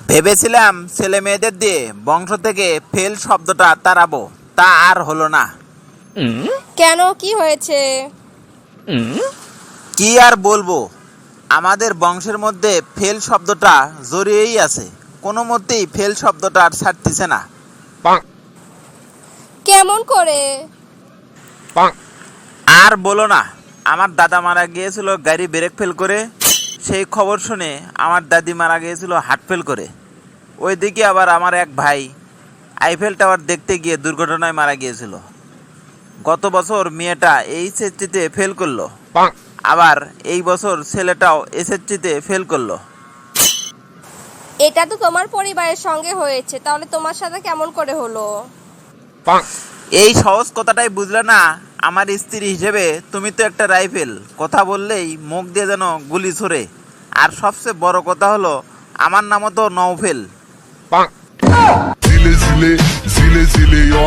ভেবেছিলাম ছেলে মেয়েদের দিয়ে বংশ থেকে ফেল শব্দটা তাড়াবো, তা আর হলো না। কেন, কি হয়েছে? কি আর বলবো, আমাদের বংশের মধ্যে ফেল শব্দটা জড়িয়েই আছে, কোনো মতেই ফেল শব্দটা আর ছাড়তেছে না। কেমন করে? আর বলো না, আমার দাদা মারা গিয়েছিল গাড়ি ব্রেক ফেল করে। সেই খবর শুনে আমার দাদি মারা গিয়েছিল হার্ট ফেল করে। ওইদিকে আবার আমার এক ভাই আইফেল টাওয়ার দেখতে গিয়ে দুর্ঘটনায় মারা গিয়েছিল। গত বছর মেয়েটা এইচএসসিতে ফেল করলো, আবার এই বছর ছেলেটাও এসএসসিতে ফেল করলো। এটা তো তোমার পরিবারের সঙ্গে হয়েছে, তাহলে তোমার সাথে কেমন করে হলো? এই সহজ কথাটাই বুঝলে না? আমার স্ত্রী হিসেবে তুমি তো একটা রাইফেল, কথা বললেই মুখ দিয়ে যেন গুলি ছোড়ে। আর সবচেয়ে বড় কথা হলো আমার নামও তো Naufel. Zile, zile, zile, zile, eu